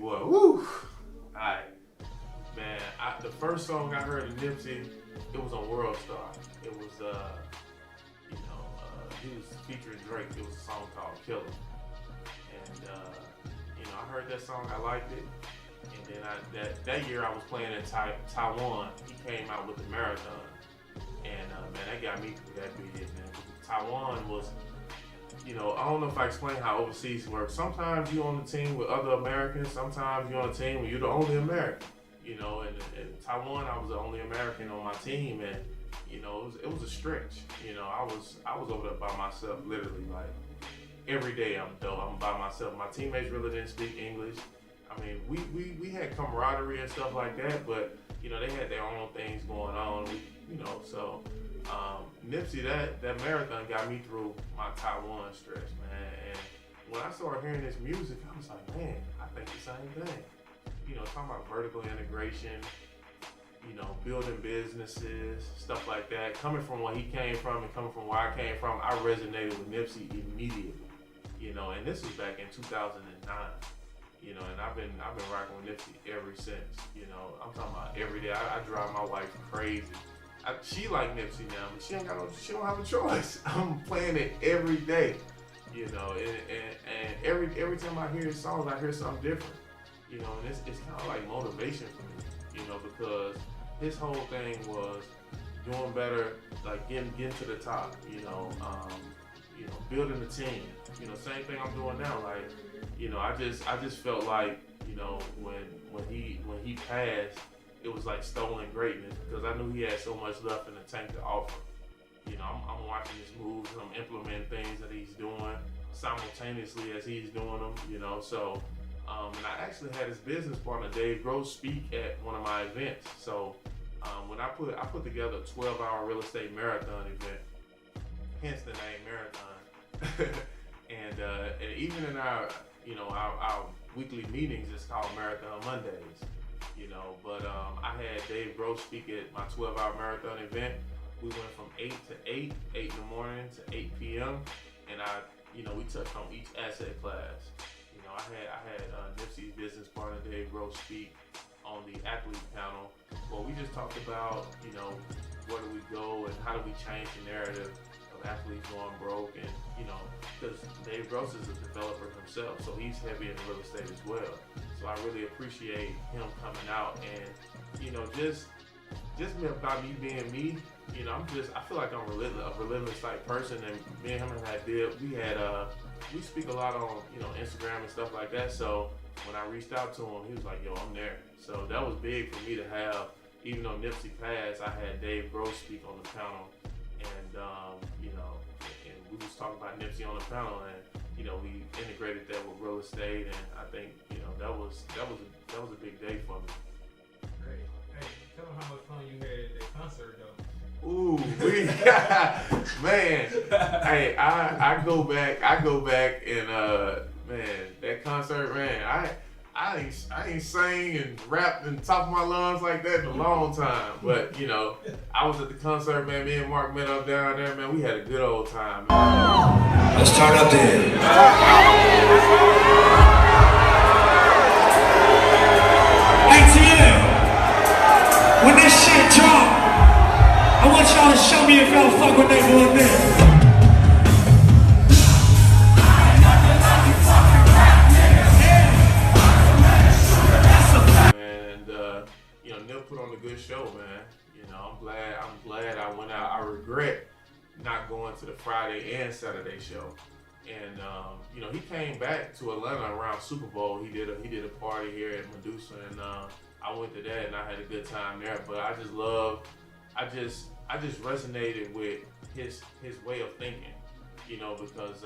boy. Woo! Alright. Man, the first song I heard of Nipsey, it was on World Star. It was, he was featuring Drake. It was a song called Killer. And, I heard that song, I liked it. And then that year I was playing in Taiwan. He came out with the Marathon. And, man, that got me through that big, man. Taiwan was, I don't know if I explain how overseas works. Sometimes you're on the team with other Americans. Sometimes you're on a team where you're the only American. And in Taiwan, I was the only American on my team, and it was a stretch. I was over there by myself, literally, like every day. I'm by myself. My teammates really didn't speak English. I mean, we had camaraderie and stuff like that, but they had their own things going on. So Nipsey, that marathon got me through my Taiwan stretch, man. And when I started hearing this music, I was like, man, I think the same thing. Talking about vertical integration, building businesses, stuff like that. Coming from where he came from and coming from where I came from, I resonated with Nipsey immediately. And this was back in 2009. And I've been rocking with Nipsey ever since. I'm talking about every day. I drive my wife crazy. She like Nipsey now, but she don't have a choice. I'm playing it every day. And every time I hear his songs, I hear something different. And it's kind of like motivation for me, because his whole thing was doing better, like getting to the top, building the team. Same thing I'm doing now. Like, I just felt like, when he passed, it was like stolen greatness, because I knew he had so much left in the tank to offer. I'm watching his moves, and I'm implementing things that he's doing simultaneously as he's doing them, so. And I actually had his business partner, Dave Gross, speak at one of my events. So when I put together a 12-hour real estate marathon event, hence the name Marathon. and even in our weekly meetings, it's called Marathon Mondays. But I had Dave Gross speak at my 12-hour marathon event. We went from 8 to 8 in the morning to 8 p.m. And we touched on each asset class. I had Nipsey's business partner Dave Gross speak on the athlete panel, where we just talked about, where do we go and how do we change the narrative of athletes going broke, and because Dave Gross is a developer himself, so he's heavy in real estate as well. So I really appreciate him coming out and just about me being me. I feel like I'm a relentless type person, and me and him we speak a lot on, Instagram and stuff like that. So when I reached out to him, he was like, yo, I'm there. So that was big for me to have. Even though Nipsey passed, I had Dave Gross speak on the panel, and and we was talking about Nipsey on the panel, and we integrated that with real estate, and I think that was a big day for me. Great. Hey, tell them how much fun you had at that concert though. Ooh, man. Hey, I go back and man, that concert, man, I ain't sang and rapped and top of my lungs like that in a long time. But I was at the concert, man. Me and Mark met up down there, man. We had a good old time, man. Let's turn up then. ATL, when this shit drop, I want y'all to show me if y'all fuck with that boy there. And Nip put on a good show, man. I'm glad I went out. I regret not going to the Friday and Saturday show. And he came back to Atlanta around Super Bowl. He did a party here at Medusa, and I went to that and I had a good time there. But I just resonated with his way of thinking, because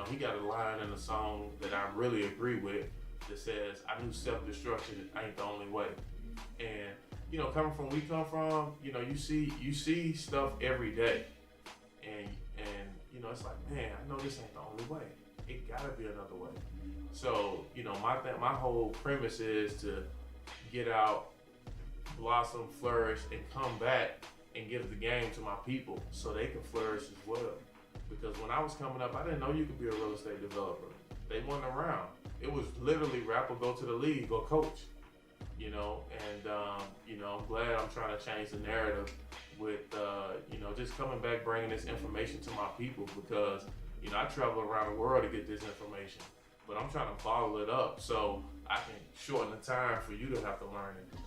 he got a line in the song that I really agree with that says, "I knew self-destruction ain't the only way." And coming from where we come from, you see stuff every day, and it's like, man, I know this ain't the only way. It gotta be another way. So my whole premise is to get out, blossom, flourish, and come back and give the game to my people so they can flourish as well. Because when I was coming up, I didn't know you could be a real estate developer. They weren't around. it was literally rap or go to the league or coach, you know, and you know, I'm glad I'm trying to change the narrative with you know, just coming back, bringing this information to my people, because you know, I travel around the world to get this information, but I'm trying to bottle it up so I can shorten the time for you to have to learn it.